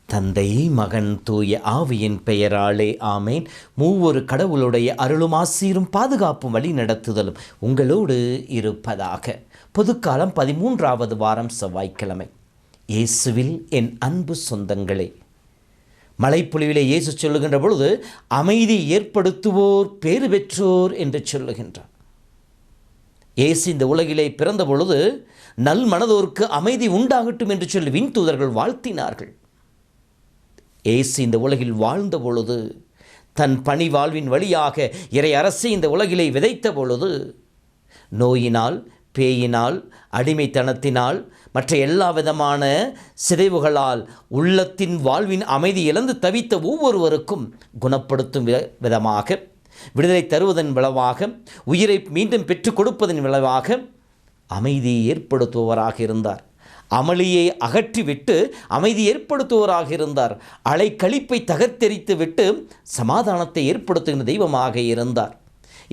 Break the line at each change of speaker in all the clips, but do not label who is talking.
தந்தை, மகன், தூய ஆவியின் பெயராலே ஆமேன். மூவொரு கடவுளுடைய அருளும் ஆசீரும் பாதுகாப்பும் வழி நடத்துதலும் உங்களோடு இருப்பதாக. பொதுக்காலம் 13வது வாரம் செவ்வாய்க்கிழமை. இயேசுவில் என் அன்பு சொந்தங்களே, மலைப்பொழிவிலே இயேசு சொல்லுகின்ற பொழுது அமைதி ஏற்படுத்துவோர் பேறு பெற்றோர் என்று சொல்லுகின்றார். இயேசு இந்த உலகிலே பிறந்த பொழுது நல் மனதோருக்கு அமைதி உண்டாகட்டும் என்று சொல்லி விண்தூதர்கள் வாழ்த்தினார்கள். இயேசு இந்த உலகில் வாழ்ந்த பொழுது, தன் பணி வாழ்வின் வழியாக இறை அரசை இந்த உலகிலே விதைத்த பொழுது, நோயினால், பேயினால், அடிமைத்தனத்தினால், மற்ற எல்லா விதமான சிதைவுகளால் உள்ளத்தின் வாழ்வின் அமைதி இழந்து தவித்த ஒவ்வொருவருக்கும் குணப்படுத்தும் விதமாக, விடுதலை தருவதன் விளைவாக, உயிரை மீண்டும் பெற்றுக் கொடுப்பதன் விளைவாக அமைதியை ஏற்படுத்துபவராக இருந்தார். அமளியை அகற்றிவிட்டு அமைதி ஏற்படுத்துவோராக இருந்தார். அலைக்கழிப்பை தகர்த்தெறித்து விட்டு சமாதானத்தை ஏற்படுத்துகின்ற தெய்வமாக இருந்தார்.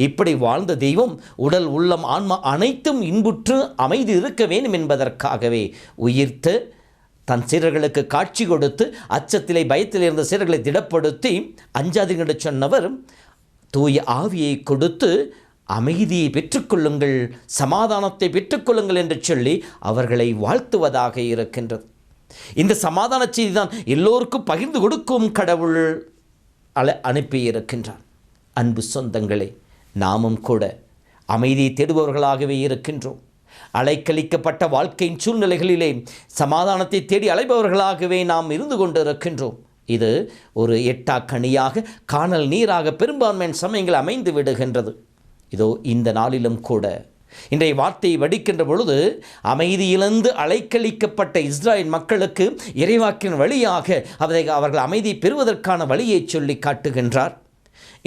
இப்படி வாழ்ந்த தெய்வம் உடல், உள்ளம், ஆன்மா அனைத்தும் இன்புற்று அமைதி இருக்க வேண்டும் என்பதற்காகவே உயிர்த்து தன் சீடர்களுக்கு காட்சி கொடுத்து அச்சத்திலே பயத்தில் இருந்த சீடர்களை திடப்படுத்தி அஞ்சாதீர்கள் என்று சொன்னவர் தூய ஆவியை கொடுத்து அமைதியை பெற்றுக்கொள்ளுங்கள், சமாதானத்தை பெற்றுக்கொள்ளுங்கள் என்று சொல்லி அவர்களை வாழ்த்துவதாக இருக்கின்றது. இந்த சமாதான செய்தி தான் எல்லோருக்கும் பகிர்ந்து கொடுக்கும் கடவுள் அனுப்பியிருக்கின்றார். அன்பு சொந்தங்களே, நாமும் கூட அமைதியை தேடுபவர்களாகவே இருக்கின்றோம். அலைக்கழிக்கப்பட்ட வாழ்க்கையின் சூழ்நிலைகளிலே சமாதானத்தை தேடி அலைபவர்களாகவே நாம் இருந்து கொண்டு இருக்கின்றோம். இது ஒரு எட்டா கனியாக, காணல் நீராக பெரும்பான்மையின் சமயங்கள் அமைந்து விடுகின்றது. இதோ இந்த நாளிலும் கூட இன்றைய வார்த்தையை வடிக்கின்ற பொழுது அமைதியிலிருந்து அலைக்கழிக்கப்பட்ட இஸ்ராயல் மக்களுக்கு இறைவாக்கின் வழியாக அவர்கள் அமைதியை பெறுவதற்கான வழியை சொல்லி காட்டுகின்றார்.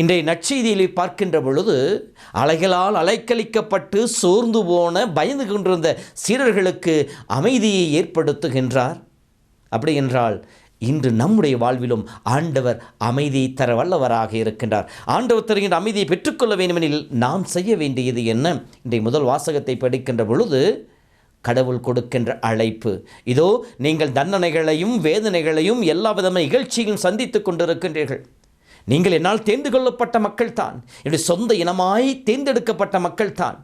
இன்றைய நற்செய்தியை பார்க்கின்ற பொழுது அலைகளால் அலைக்கழிக்கப்பட்டு சோர்ந்து போன பயந்து கொண்டிருந்த சீடர்களுக்கு அமைதியை ஏற்படுத்துகின்றார். அப்படி என்றால் இன்று நம்முடைய வாழ்விலும் ஆண்டவர் அமைதியை தர வல்லவராக இருக்கின்றார். ஆண்டவர் தருகின்ற அமைதியை பெற்றுக்கொள்ள வேண்டுமெனில் நாம் செய்ய வேண்டியது என்ன? இன்றைய முதல் வாசகத்தை படிக்கின்ற பொழுது கடவுள் கொடுக்கின்ற அழைப்பு, இதோ நீங்கள் தண்டனைகளையும் வேதனைகளையும் எல்லா விதமான நிகழ்ச்சியும் சந்தித்து கொண்டிருக்கின்றீர்கள். நீங்கள் என்னால் தேர்ந்து கொள்ளப்பட்ட மக்கள் தான், என்னுடைய சொந்த இனமாய் தேர்ந்தெடுக்கப்பட்ட மக்கள் தான்,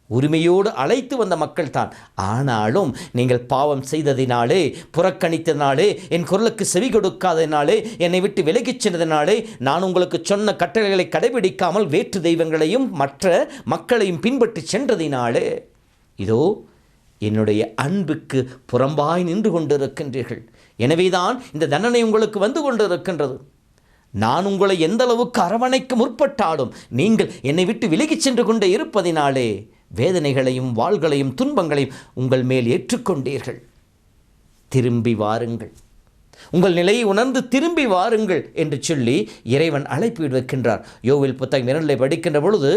உரிமையோடு அழைத்து வந்த மக்கள் தான். ஆனாலும் நீங்கள் பாவம் செய்ததினாலே, புறக்கணித்ததினாலே, என் குரலுக்கு செவி கொடுக்காததினாலே, என்னை விட்டு விலகிச் சென்றதினாலே, நான் உங்களுக்கு சொன்ன கட்டளைகளை கடைபிடிக்காமல் வேற்று தெய்வங்களையும் மற்ற மக்களையும் பின்பற்றி சென்றதினாலே இதோ என்னுடைய அன்புக்கு புறம்பாய் நின்று கொண்டிருக்கின்றீர்கள். எனவேதான் இந்த தண்டனை உங்களுக்கு வந்து கொண்டிருக்கின்றது. நான் உங்களை எந்த அளவுக்கு அரவணைக்க முற்பட்டாலும் நீங்கள் என்னை விட்டு விலகிச் சென்று கொண்டே இருப்பதினாலே வேதனைகளையும் வாள்களையும் துன்பங்களையும் உங்கள் மேல் ஏற்றுக்கொண்டீர்கள். திரும்பி வாருங்கள், உங்கள் நிலையை உணர்ந்து திரும்பி வாருங்கள் என்று சொல்லி இறைவன் அழைப்பு விடுக்கின்றார். யோவேல் புத்தகம் 2 படிக்கின்ற பொழுது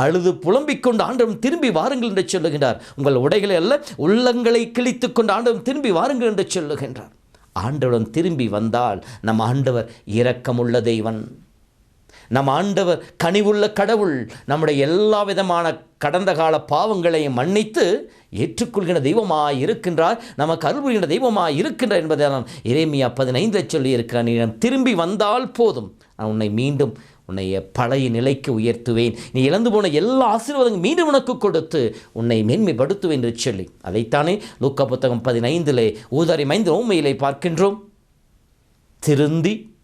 அழுது புலம்பிக் கொண்டு ஆண்டவன் திரும்பி வாருங்கள் என்று சொல்லுகின்றார். உங்கள் உடைகளை அல்ல, உள்ளங்களை கிழித்து கொண்டு ஆண்டவன் திரும்பி வாருங்கள் என்று சொல்லுகின்றார். ஆண்டவன் திரும்பி வந்தால் நம் ஆண்டவர் இரக்கமுள்ள தெய்வன், நம் ஆண்டவர் கனிவுள்ள கடவுள், நம்முடைய எல்லா விதமான கடந்த கால பாவங்களையும் மன்னித்து ஏற்றுக்கொள்கின்ற தெய்வமாய் இருக்கின்றார், நமக்கு அருள் புரிகின்ற தெய்வமாய் இருக்கின்றார் என்பதை நான் எரேமியா 15 சொல்லி இருக்கிறான். நீ திரும்பி வந்தால் போதும், நான் உன்னை மீண்டும் உன்னை பழைய நிலைக்கு உயர்த்துவேன், நீ இழந்து போன எல்லா ஆசீர்வாதங்களும் மீண்டும் உனக்கு கொடுத்து உன்னை மேன்மைப்படுத்துவேன் என்று சொல்லி, அதைத்தானே லூக்கா புத்தகம் 15 ஊதாரி 5 உண்மையிலே பார்க்கின்றோம்.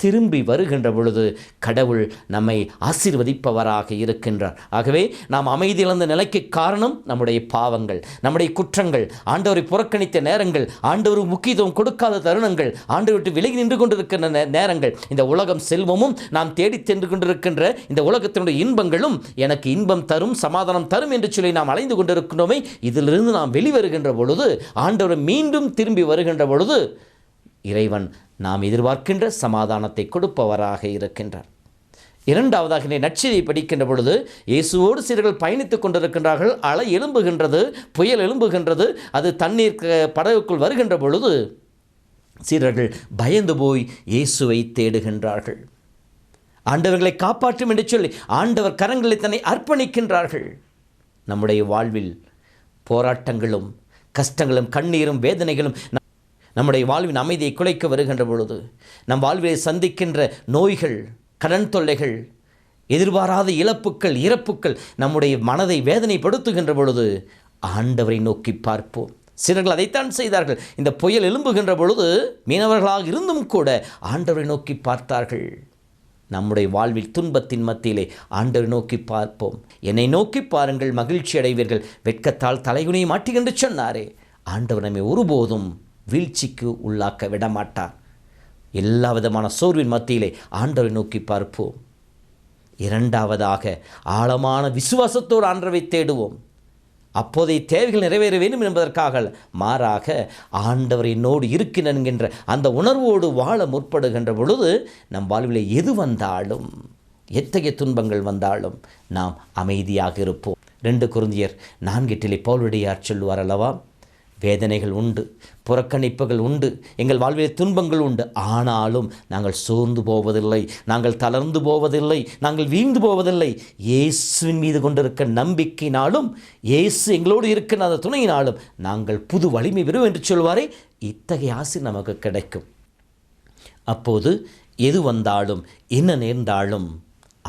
திரும்பி வருகின்ற பொழுது கடவுள் நம்மை ஆசீர்வதிப்பவராக இருக்கின்றார். ஆகவே நாம் அமைதி இழந்த நிலைக்கு காரணம் நம்முடைய பாவங்கள், நம்முடைய குற்றங்கள், ஆண்டவரை புறக்கணித்த நேரங்கள், ஆண்டவருக்கு முக்கியத்துவம் கொடுக்காத தருணங்கள், ஆண்டவரை விட்டு விலகி நின்று கொண்டிருக்கின்ற நேரங்கள், இந்த உலகம் செல்வமும் நாம் தேடி சென்று கொண்டிருக்கின்ற இந்த உலகத்தினுடைய இன்பங்களும் எனக்கு இன்பம் தரும், சமாதானம் தரும் என்று சொல்லி நாம் அலைந்து கொண்டிருக்கிறோமே, இதிலிருந்து நாம் வெளிவருகின்ற பொழுது, ஆண்டவரை மீண்டும் திரும்பி வருகின்ற பொழுது இறைவன் நாம் எதிர்பார்க்கின்ற சமாதானத்தை கொடுப்பவராக இருக்கின்றார். இரண்டாவதாக நீ நற்செய்தியை படிக்கின்ற பொழுது இயேசுவோடு சீடர்கள் பயணித்துக் கொண்டிருக்கின்றார்கள். அலை எழும்புகின்றது, புயல் எழும்புகின்றது. அது தண்ணீர் படகுக்குள் வருகின்ற பொழுது சீடர்கள் பயந்து போய் இயேசுவை தேடுகின்றார்கள். ஆண்டவர்களை காப்பாற்றும் என்று சொல்லி ஆண்டவர் கரங்களை தன்னை அர்ப்பணிக்கின்றார்கள். நம்முடைய வாழ்வில் போராட்டங்களும் கஷ்டங்களும் கண்ணீரும் வேதனைகளும் நம்முடைய வாழ்வின் அமைதியை குலைக்க வருகின்ற பொழுது, நம் வாழ்வில் சந்திக்கின்ற நோய்கள், கடன் தொல்லைகள், எதிர்பாராத இறப்புக்கள் நம்முடைய மனதை வேதனைப்படுத்துகின்ற பொழுது ஆண்டவரை நோக்கி பார்ப்போம். சிலர்கள் அதைத்தான் செய்தார்கள். இந்த புயல் எழும்புகின்ற பொழுது மீனவர்களாக இருந்தும் கூட ஆண்டவரை நோக்கி பார்த்தார்கள். நம்முடைய வாழ்வில் துன்பத்தின் மத்தியிலே ஆண்டவரை நோக்கி பார்ப்போம். என்னை நோக்கி பாருங்கள், மகிழ்ச்சி அடைவீர்கள், வெட்கத்தால் தலைகுனியை மாட்டி என்று சொன்னாரே. ஆண்டவர் நம்மை ஒருபோதும் வீழ்ச்சிக்கு உள்ளாக்க விடமாட்டார். எல்லா விதமான சோர்வின் மத்தியிலே ஆண்டவரை நோக்கி பார்ப்போம். இரண்டாவதாக ஆழமான விசுவாசத்தோடு ஆண்டவரை தேடுவோம். அப்போதைய தேவைகள் நிறைவேற வேண்டும் என்பதற்காக மாறாக ஆண்டவர் என்னோடு இருக்கிறார் என்கின்ற அந்த உணர்வோடு வாழ முற்படுகின்ற பொழுது நம் வாழ்வில் எது வந்தாலும், எத்தகைய துன்பங்கள் வந்தாலும் நாம் அமைதியாக இருப்போம். 2 கொரிந்தியர் 4:8 பவுலடியார் சொல்லுவார் அல்லவா, வேதனைகள் உண்டு, புறக்கணிப்புகள் உண்டு, எங்கள் வாழ்வில் துன்பங்கள் உண்டு, ஆனாலும் நாங்கள் சோர்ந்து போவதில்லை, நாங்கள் தளர்ந்து போவதில்லை, நாங்கள் வீழ்ந்து போவதில்லை. இயேசுவின் மீது கொண்டிருக்க நம்பிக்கையினாலும், இயேசு எங்களோடு இருக்கிற அந்த துணையினாலும் நாங்கள் புது வலிமை பெறுவோம் என்று சொல்வாரே. இத்தகைய ஆசை நமக்கு கிடைக்கும். அப்போது எது வந்தாலும் என்ன நேர்ந்தாலும்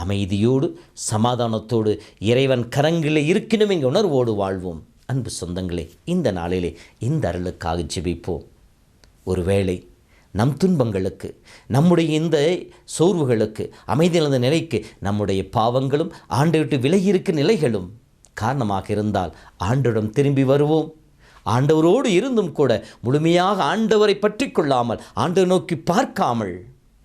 அமைதியோடு சமாதானத்தோடு இறைவன் கரங்களில் இருக்கணும் என்கிற உணர்வோடு வாழ்வோம். அன்பு சொந்தங்களே, இந்த நாளிலே இந்த அருளுக்காக ஜெபிப்போம். ஒருவேளை நம் துன்பங்களுக்கு, நம்முடைய இந்த சோர்வுகளுக்கு, அமைதியிழந்த நிலைக்கு நம்முடைய பாவங்களும் ஆண்டை விட்டு விலகியிருக்கும் நிலைகளும் காரணமாக இருந்தால் ஆண்டவரிடம் திரும்பி வருவோம். ஆண்டவரோடு இருந்தும் கூட முழுமையாக ஆண்டவரை பற்றி கொள்ளாமல், ஆண்டவர் நோக்கி பார்க்காமல்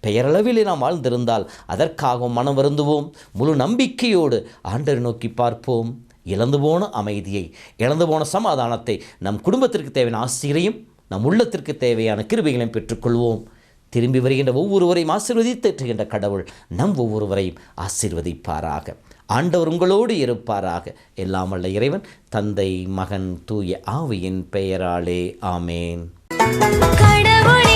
பெயரளவிலே நாம் வாழ்ந்திருந்தால் அதற்காக மனம் வருந்துவோம். முழு நம்பிக்கையோடு ஆண்டவரை நோக்கி பார்ப்போம். இழந்து போன அமைதியை, இழந்து போன சமாதானத்தை, நம் குடும்பத்திற்கு தேவையான ஆசிரியையும் நம் உள்ளத்திற்கு தேவையான கிருபைகளையும் பெற்றுக்கொள்வோம். திரும்பி வருகின்ற ஒவ்வொருவரையும் ஆசீர்வதித்தேற்றுகின்ற கடவுள் நம் ஒவ்வொருவரையும் ஆசீர்வதிப்பாராக. ஆண்டவர் உங்களோடு இருப்பாராக. எல்லாம் வல்ல இறைவன், தந்தை, மகன், தூய ஆவியின் பெயராலே ஆமேன். கடவுளே